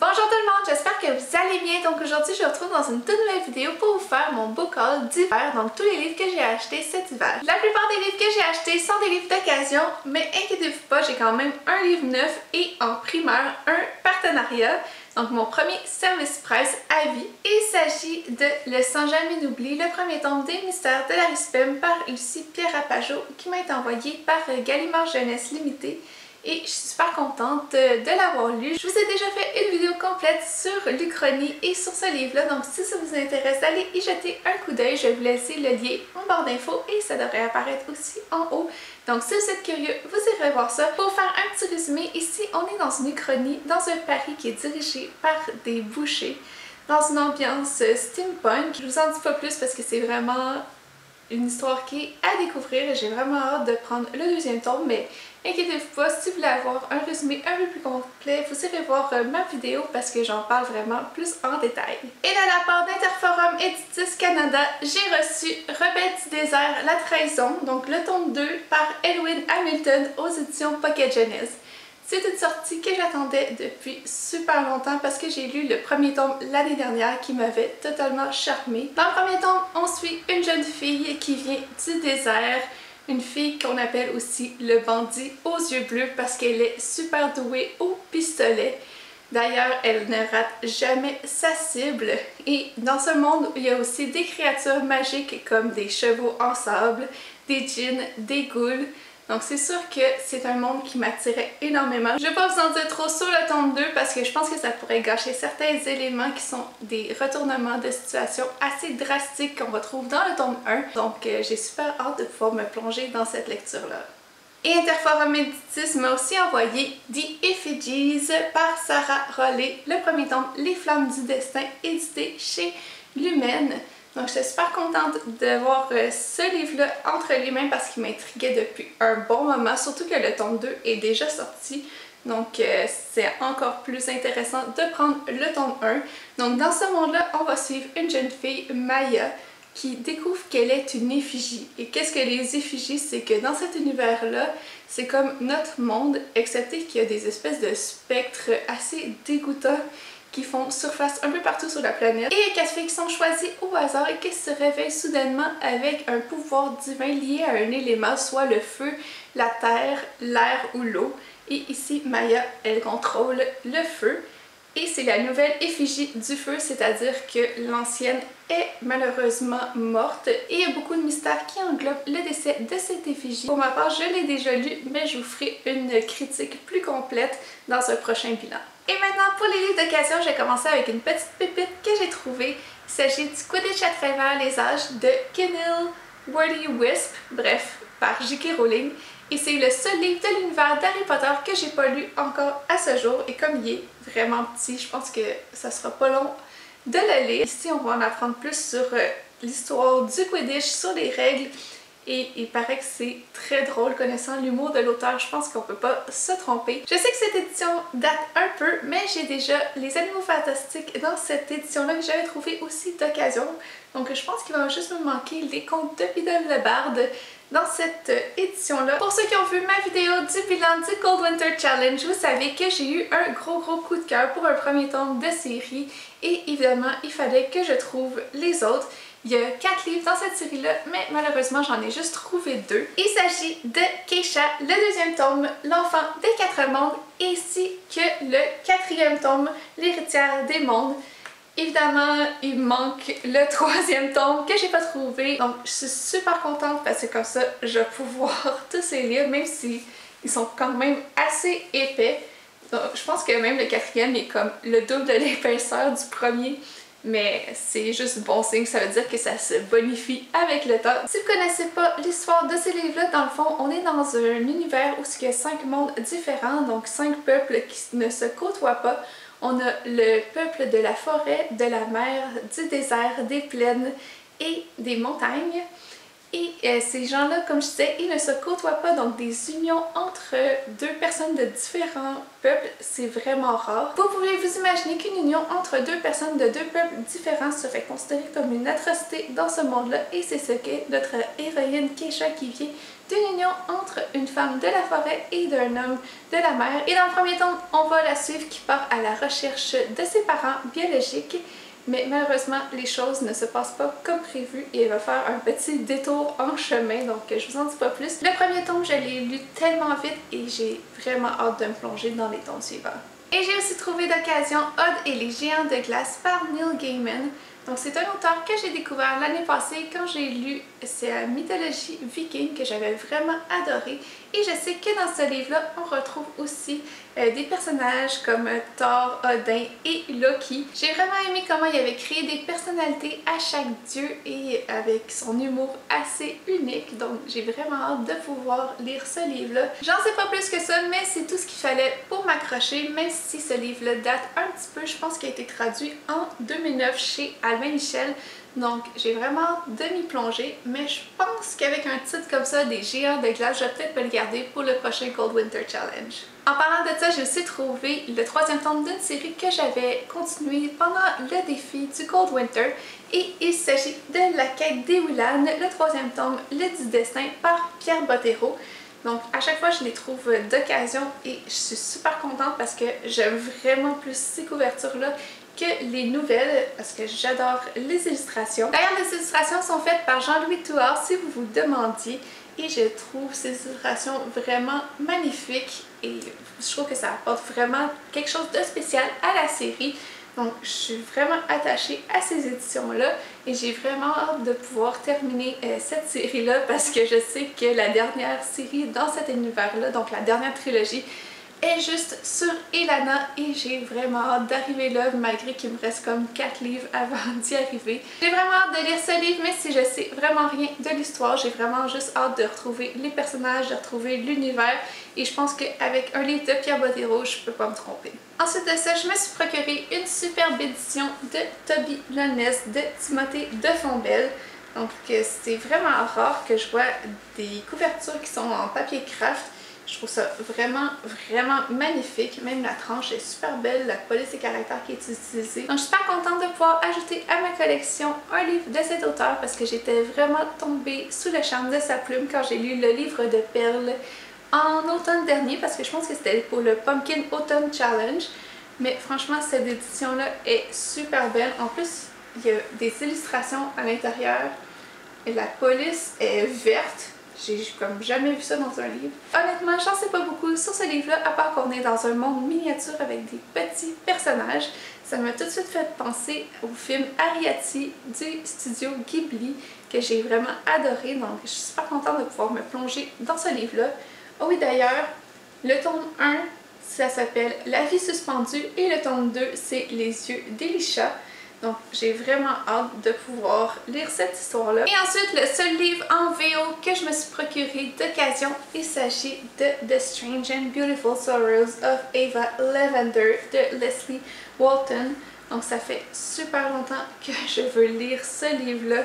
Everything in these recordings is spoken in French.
Bonjour tout le monde, j'espère que vous allez bien. Donc aujourd'hui je vous retrouve dans une toute nouvelle vidéo pour vous faire mon book haul d'hiver, donc tous les livres que j'ai achetés cet hiver. La plupart des livres que j'ai achetés sont des livres d'occasion, mais inquiétez-vous pas, j'ai quand même un livre neuf et en primeur un partenariat. Donc mon premier service presse à vie. Il s'agit de Le Sans Jamais d'Oubli, le premier tome des mystères de l'Arispem par Lucie Pierre-Rapageau qui m'a été envoyé par Gallimard Jeunesse Limitée. Et je suis super contente de l'avoir lu. Je vous ai déjà fait une vidéo complète sur l'Uchronie et sur ce livre-là, donc si ça vous intéresse, allez y jeter un coup d'œil. Je vais vous laisser le lien en barre d'infos et ça devrait apparaître aussi en haut. Donc si vous êtes curieux, vous irez voir ça. Pour faire un petit résumé, ici on est dans une Uchronie, dans un Paris qui est dirigé par des bouchers, dans une ambiance steampunk. Je vous en dis pas plus parce que c'est vraiment une histoire qui est à découvrir et j'ai vraiment hâte de prendre le deuxième tome, mais inquiétez-vous pas, si vous voulez avoir un résumé un peu plus complet, vous irez voir ma vidéo parce que j'en parle vraiment plus en détail. Et de la part d'Interforum Éditis Canada, j'ai reçu Rebelle du désert, La trahison, donc le tome 2 par Elwyn Hamilton aux éditions Pocket Jeunesse. C'est une sortie que j'attendais depuis super longtemps parce que j'ai lu le premier tome l'année dernière qui m'avait totalement charmée. Dans le premier tome, on suit une jeune fille qui vient du désert, une fille qu'on appelle aussi le bandit aux yeux bleus parce qu'elle est super douée au pistolet. D'ailleurs, elle ne rate jamais sa cible. Et dans ce monde, il y a aussi des créatures magiques comme des chevaux en sable, des djinns, des ghouls. Donc c'est sûr que c'est un monde qui m'attirait énormément. Je ne vais pas vous en dire trop sur le tome 2 parce que je pense que ça pourrait gâcher certains éléments qui sont des retournements de situation assez drastiques qu'on retrouve dans le tome 1. Donc j'ai super hâte de pouvoir me plonger dans cette lecture-là. Et Interforum Éditis m'a aussi envoyé The Effigies par Sarah Rollet, le premier tome Les Flammes du Destin, édité chez Lumen. Donc j'étais super contente de voir ce livre-là entre les mains parce qu'il m'intriguait depuis un bon moment, surtout que le tome 2 est déjà sorti. Donc c'est encore plus intéressant de prendre le tome 1. Donc dans ce monde-là, on va suivre une jeune fille, Maya, qui découvre qu'elle est une effigie. Et qu'est-ce que les effigies? C'est que dans cet univers-là, c'est comme notre monde, excepté qu'il y a des espèces de spectres assez dégoûtants qui font surface un peu partout sur la planète. Et quatre filles qui sont choisies au hasard et qui se réveillent soudainement avec un pouvoir divin lié à un élément, soit le feu, la terre, l'air ou l'eau. Et ici, Maya, elle contrôle le feu. Et c'est la nouvelle effigie du feu, c'est-à-dire que l'ancienne est malheureusement morte. Et il y a beaucoup de mystères qui englobent le décès de cette effigie. Pour ma part, je l'ai déjà lu, mais je vous ferai une critique plus complète dans un prochain bilan. Et maintenant, pour les livres d'occasion, je vais commencer avec une petite pépite que j'ai trouvée. Il s'agit du Quidditch à travers les âges de Kenil Worthy-Wisp, bref, par J.K. Rowling. Et c'est le seul livre de l'univers d'Harry Potter que j'ai pas lu encore à ce jour. Et comme il est vraiment petit, je pense que ça sera pas long de le lire. Ici, on va en apprendre plus sur l'histoire du Quidditch, sur les règles. Et il paraît que c'est très drôle, connaissant l'humour de l'auteur, je pense qu'on peut pas se tromper. Je sais que cette édition date un peu, mais j'ai déjà les Animaux Fantastiques dans cette édition-là que j'avais trouvé aussi d'occasion. Donc je pense qu'il va juste me manquer les contes de Bidule le Barde dans cette édition-là. Pour ceux qui ont vu ma vidéo du bilan du Cold Winter Challenge, vous savez que j'ai eu un gros coup de cœur pour un premier tome de série et évidemment il fallait que je trouve les autres. Il y a 4 livres dans cette série-là, mais malheureusement j'en ai juste trouvé 2. Il s'agit de Keisha, le deuxième tome, L'enfant des 4 mondes, ainsi que le 4e tome, L'héritière des mondes. Évidemment, il manque le 3e tome que j'ai pas trouvé, donc je suis super contente parce que comme ça, je vais pouvoir tous les lire, même si ils sont quand même assez épais. Donc, je pense que même le 4e est comme le double de l'épaisseur du premier. Mais c'est juste bon signe, ça veut dire que ça se bonifie avec le temps. Si vous ne connaissez pas l'histoire de ces livres-là, dans le fond, on est dans un univers où il y a 5 mondes différents, donc 5 peuples qui ne se côtoient pas. On a le peuple de la forêt, de la mer, du désert, des plaines et des montagnes. Et ces gens-là, comme je disais, ils ne se côtoient pas, donc des unions entre deux personnes de différents peuples, c'est vraiment rare. Vous pouvez vous imaginer qu'une union entre deux personnes de deux peuples différents serait considérée comme une atrocité dans ce monde-là, et c'est ce qu'est notre héroïne Keisha, qui vient d'une union entre une femme de la forêt et d'un homme de la mer. Et dans le premier tome, on va la suivre qui part à la recherche de ses parents biologiques. Mais malheureusement, les choses ne se passent pas comme prévu et elle va faire un petit détour en chemin, donc je vous en dis pas plus. Le premier tome, je l'ai lu tellement vite et j'ai vraiment hâte de me plonger dans les tomes suivants. Et j'ai aussi trouvé d'occasion Odd et les géants de glace par Neil Gaiman. Donc c'est un auteur que j'ai découvert l'année passée quand j'ai lu sa mythologie viking que j'avais vraiment adoré. Et je sais que dans ce livre-là, on retrouve aussi des personnages comme Thor, Odin et Loki. J'ai vraiment aimé comment il avait créé des personnalités à chaque dieu et avec son humour assez unique. Donc j'ai vraiment hâte de pouvoir lire ce livre-là. J'en sais pas plus que ça, mais c'est tout ce qu'il fallait pour m'accrocher, même si ce livre-là date un petit peu. Je pense qu'il a été traduit en 2009 chez Albin Michel. Donc j'ai vraiment hâte de m'y plonger, mais je pense qu'avec un titre comme ça, des géants de glace, je vais peut-être me le garder pour le prochain Cold Winter Challenge. En parlant de ça, j'ai aussi trouvé le troisième tome d'une série que j'avais continué pendant le défi du Cold Winter, et il s'agit de La Quête des Willan, le troisième tome, Le 10 Destin par Pierre Bottero. Donc à chaque fois je les trouve d'occasion et je suis super contente parce que j'aime vraiment plus ces couvertures-là que les nouvelles, parce que j'adore les illustrations. D'ailleurs, les illustrations sont faites par Jean-Louis Touard, si vous vous demandiez, et je trouve ces illustrations vraiment magnifiques et je trouve que ça apporte vraiment quelque chose de spécial à la série. Donc je suis vraiment attachée à ces éditions-là et j'ai vraiment hâte de pouvoir terminer cette série-là parce que je sais que la dernière série dans cet univers-là, donc la dernière trilogie, est juste sur Elana et j'ai vraiment hâte d'arriver là malgré qu'il me reste comme 4 livres avant d'y arriver. J'ai vraiment hâte de lire ce livre, mais si je sais vraiment rien de l'histoire, j'ai vraiment juste hâte de retrouver les personnages, de retrouver l'univers, et je pense qu'avec un livre de Pierre Bottero, je peux pas me tromper. Ensuite de ça, je me suis procuré une superbe édition de Toby Lonnes de Timothée de Fontbelle. Donc c'est vraiment rare que je vois des couvertures qui sont en papier craft. Je trouve ça vraiment magnifique. Même la tranche est super belle, la police et caractère qui est utilisée. Donc je suis super contente de pouvoir ajouter à ma collection un livre de cet auteur parce que j'étais vraiment tombée sous le charme de sa plume quand j'ai lu le livre de Perle en automne dernier, parce que je pense que c'était pour le Pumpkin Autumn Challenge. Mais franchement, cette édition-là est super belle. En plus, il y a des illustrations à l'intérieur. La police est verte. J'ai comme jamais vu ça dans un livre. Honnêtement, j'en sais pas beaucoup sur ce livre-là, à part qu'on est dans un monde miniature avec des petits personnages. Ça m'a tout de suite fait penser au film Arrietty du studio Ghibli, que j'ai vraiment adoré. Donc je suis super contente de pouvoir me plonger dans ce livre-là. Oh oui, d'ailleurs, le tome 1, ça s'appelle La vie suspendue, et le tome 2, c'est Les yeux d'Elisha. Donc j'ai vraiment hâte de pouvoir lire cette histoire-là. Et ensuite, le seul livre en VO que je me suis procuré d'occasion, il s'agit de The Strange and Beautiful Sorrows of Ava Lavender de Leslie Walton. Donc ça fait super longtemps que je veux lire ce livre-là.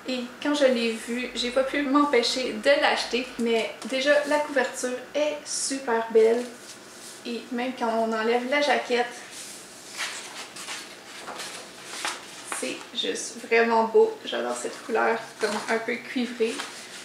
Et quand je l'ai vu, j'ai pas pu m'empêcher de l'acheter. Mais déjà, la couverture est super belle. Et même quand on enlève la jaquette, c'est juste vraiment beau. J'adore cette couleur comme un peu cuivrée.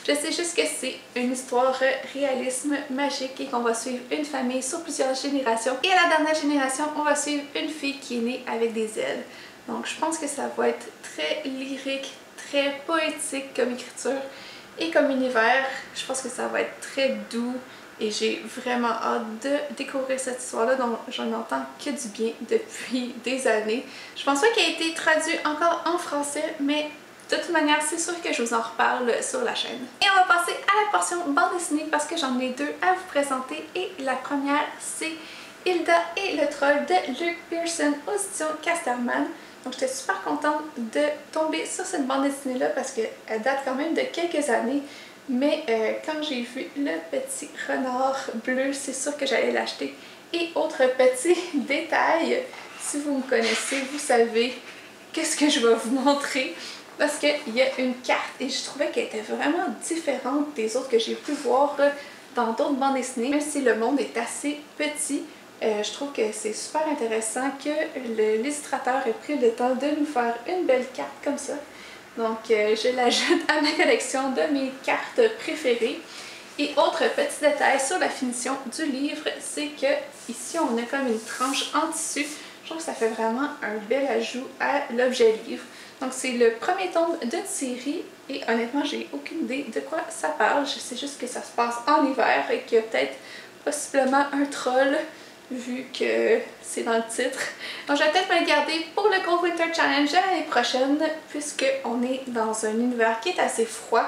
Je sais juste que c'est une histoire réalisme magique et qu'on va suivre une famille sur plusieurs générations. Et à la dernière génération, on va suivre une fille qui est née avec des ailes. Donc je pense que ça va être très lyrique, très poétique comme écriture et comme univers. Je pense que ça va être très doux. Et j'ai vraiment hâte de découvrir cette histoire-là dont j'en entends que du bien depuis des années. Je pense pas qu'elle ait été traduite encore en français, mais de toute manière, c'est sûr que je vous en reparle sur la chaîne. Et on va passer à la portion bande dessinée parce que j'en ai deux à vous présenter. Et la première, c'est Hilda et le troll de Luke Pearson aux éditions Casterman. Donc j'étais super contente de tomber sur cette bande dessinée-là parce qu'elle date quand même de quelques années. Mais quand j'ai vu le petit renard bleu, c'est sûr que j'allais l'acheter. Et autre petit détail, si vous me connaissez, vous savez qu'est-ce que je vais vous montrer. parce qu'il y a une carte et je trouvais qu'elle était vraiment différente des autres que j'ai pu voir dans d'autres bandes dessinées. Même si le monde est assez petit, je trouve que c'est super intéressant que l'illustrateur ait pris le temps de nous faire une belle carte comme ça. Donc je l'ajoute à ma collection de mes cartes préférées. Et autre petit détail sur la finition du livre, c'est que ici on a comme une tranche en tissu. Je trouve que ça fait vraiment un bel ajout à l'objet livre. Donc c'est le premier tome d'une série et honnêtement j'ai aucune idée de quoi ça parle. Je sais juste que ça se passe en hiver et qu'il y a peut-être possiblement un troll vu que c'est dans le titre. Donc je vais peut-être me le garder pour le Cold Winter Challenge de l'année prochaine puisqu'on est dans un univers qui est assez froid.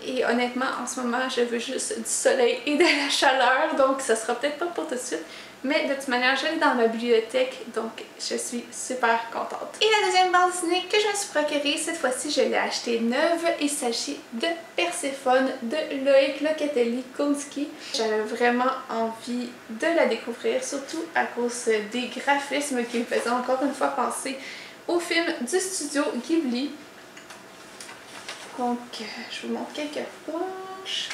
Et honnêtement, en ce moment, je veux juste du soleil et de la chaleur, donc ça sera peut-être pas pour tout de suite. Mais de toute manière, je l'ai dans ma bibliothèque, donc je suis super contente. Et la deuxième bande dessinée que je me suis procurée, cette fois-ci, je l'ai achetée neuve. Il s'agit de Perséphone de Loïc Locatelli-Kounski. J'avais vraiment envie de la découvrir, surtout à cause des graphismes qui me faisaient encore une fois penser au film du studio Ghibli. Donc, je vous montre quelques planches.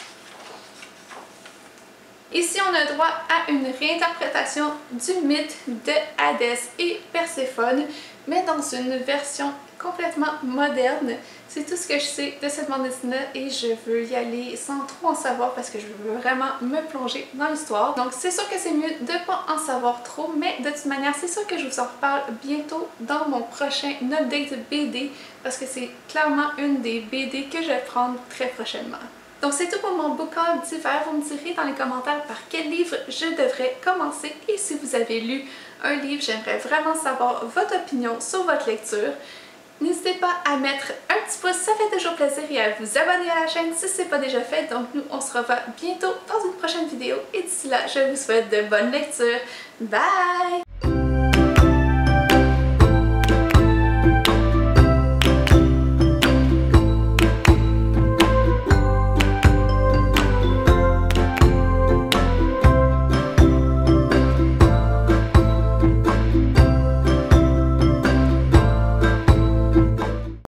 Ici, on a droit à une réinterprétation du mythe de Hadès et Perséphone, mais dans une version complètement moderne. C'est tout ce que je sais de cette bande dessinée et je veux y aller sans trop en savoir parce que je veux vraiment me plonger dans l'histoire. Donc c'est sûr que c'est mieux de ne pas en savoir trop, mais de toute manière c'est sûr que je vous en reparle bientôt dans mon prochain update BD parce que c'est clairement une des BD que je vais prendre très prochainement. Donc c'est tout pour mon book haul d'hiver. Vous me direz dans les commentaires par quel livre je devrais commencer et si vous avez lu un livre, j'aimerais vraiment savoir votre opinion sur votre lecture. N'hésitez pas à mettre un petit pouce, ça fait toujours plaisir, et à vous abonner à la chaîne si ce n'est pas déjà fait. Donc nous, on se revoit bientôt dans une prochaine vidéo et d'ici là, je vous souhaite de bonnes lectures. Bye!